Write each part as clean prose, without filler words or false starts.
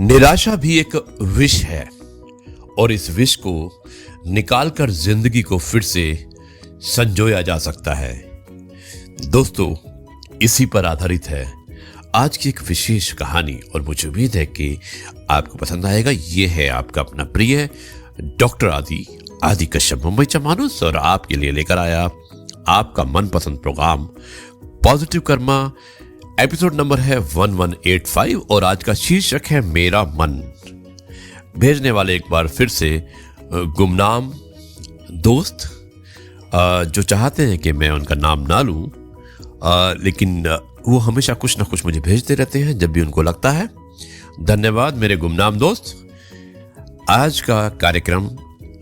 निराशा भी एक विष है और इस विष को निकालकर जिंदगी को फिर से संजोया जा सकता है। दोस्तों, इसी पर आधारित है आज की एक विशेष कहानी और मुझे उम्मीद है कि आपको पसंद आएगा। ये है आपका अपना प्रिय डॉक्टर आदि कश्यप मुंबई चा मानुस और आपके लिए लेकर आया आपका मनपसंद program positive karma. Episode number है 1185 और आज का शीर्षक है मेरा मन। भेजने वाले एक बार फिर से गुमनाम दोस्त जो चाहते हैं कि मैं उनका नाम ना लूं, लेकिन वो हमेशा कुछ ना कुछ मुझे भेजते रहते हैं जब भी उनको लगता है। धन्यवाद मेरे गुमनाम दोस्त। आज का कार्यक्रम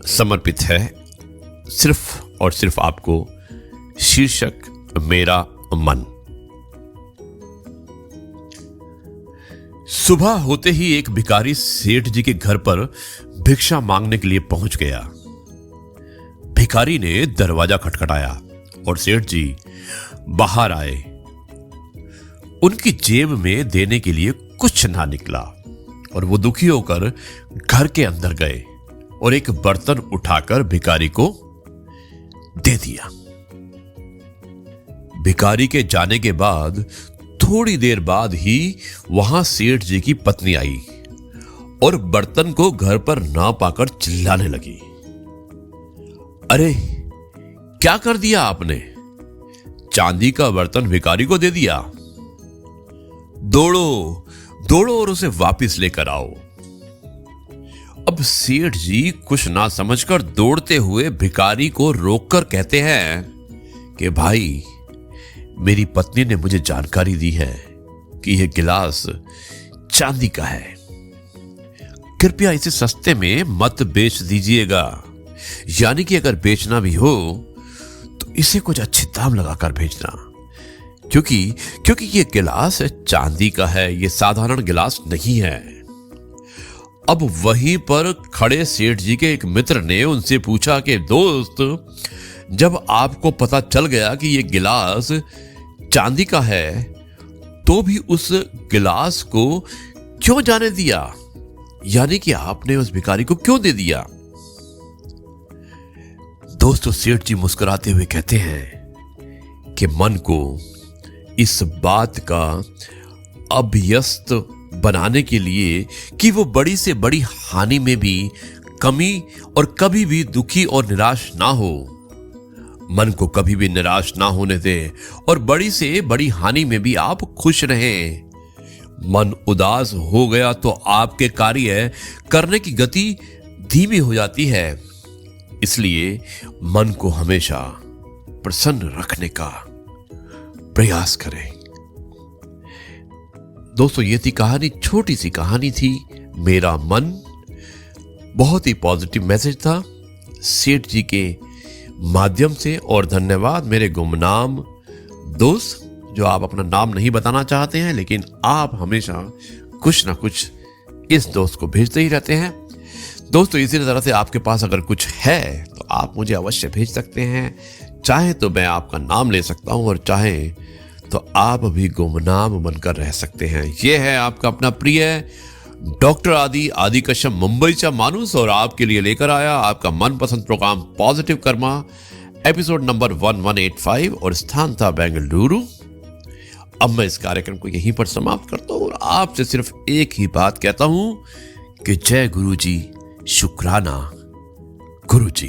समर्पित है सिर्फ और सिर्फ आपको। शीर्षक मेरा मन। सुबह होते ही एक भिखारी सेठ जी के घर पर भिक्षा मांगने के लिए पहुंच गया। भिखारी ने दरवाजा खटखटाया और सेठ जी बाहर आए। उनकी जेब में देने के लिए कुछ ना निकला और वो दुखी होकर घर के अंदर गए और एक बर्तन उठाकर भिखारी को दे दिया। भिखारी के जाने के बाद थोड़ी देर बाद ही वहां सेठ जी की पत्नी आई और बर्तन को घर पर ना पाकर चिल्लाने लगी, अरे क्या कर दिया आपने? चांदी का बर्तन भिखारी को दे दिया। दौड़ो दौड़ो और उसे वापस लेकर आओ। अब सेठ जी कुछ ना समझकर दौड़ते हुए भिखारी को रोककर कहते हैं कि भाई, मेरी पत्नी ने मुझे जानकारी दी है कि यह गिलास चांदी का है, कृपया इसे सस्ते में मत बेच दीजिएगा। यानी कि अगर बेचना भी हो तो इसे कुछ अच्छे दाम लगाकर भेजना, क्योंकि यह गिलास चांदी का है, यह साधारण गिलास नहीं है। अब वहीं पर खड़े सेठ जी के एक मित्र ने उनसे पूछा कि दोस्त, जब आपको पता चल गया कि यह गिलास चांदी का है तो भी उस गिलास को क्यों जाने दिया? यानी कि आपने उस भिखारी को क्यों दे दिया? दोस्तों, सेठ जी मुस्कुराते हुए कहते हैं कि मन को इस बात का अभ्यस्त बनाने के लिए कि वो बड़ी से बड़ी हानि में भी कमी और कभी भी दुखी और निराश ना हो। मन को कभी भी निराश ना होने दें और बड़ी से बड़ी हानि में भी आप खुश रहें। मन उदास हो गया तो आपके कार्य करने की गति धीमी हो जाती है। इसलिए मन को हमेशा प्रसन्न रखने का प्रयास करें। दोस्तों, ये थी कहानी, छोटी सी कहानी थी मेरा मन। बहुत ही पॉजिटिव मैसेज था सेठ जी के माध्यम से। और धन्यवाद मेरे गुमनाम दोस्त, जो आप अपना नाम नहीं बताना चाहते हैं, लेकिन आप हमेशा कुछ ना कुछ इस दोस्त को भेजते ही रहते हैं। दोस्तों, इसी तरह से आपके पास अगर कुछ है तो आप मुझे अवश्य भेज सकते हैं। चाहे तो मैं आपका नाम ले सकता हूं और चाहे तो आप भी गुमनाम बनकर रह सकते हैं। यह है आपका अपना प्रिय डॉक्टर आदि कश्यप मुंबई चा मानुस और आपके लिए लेकर आया आपका मनपसंद program positive karma. Episode number 1185 और स्थान था बेंगलुरु। अब मैं इस कार्यक्रम को यहीं पर समाप्त करता हूं और आपसे सिर्फ एक ही बात कहता हूं कि जय गुरु जी, शुक्राना गुरु जी।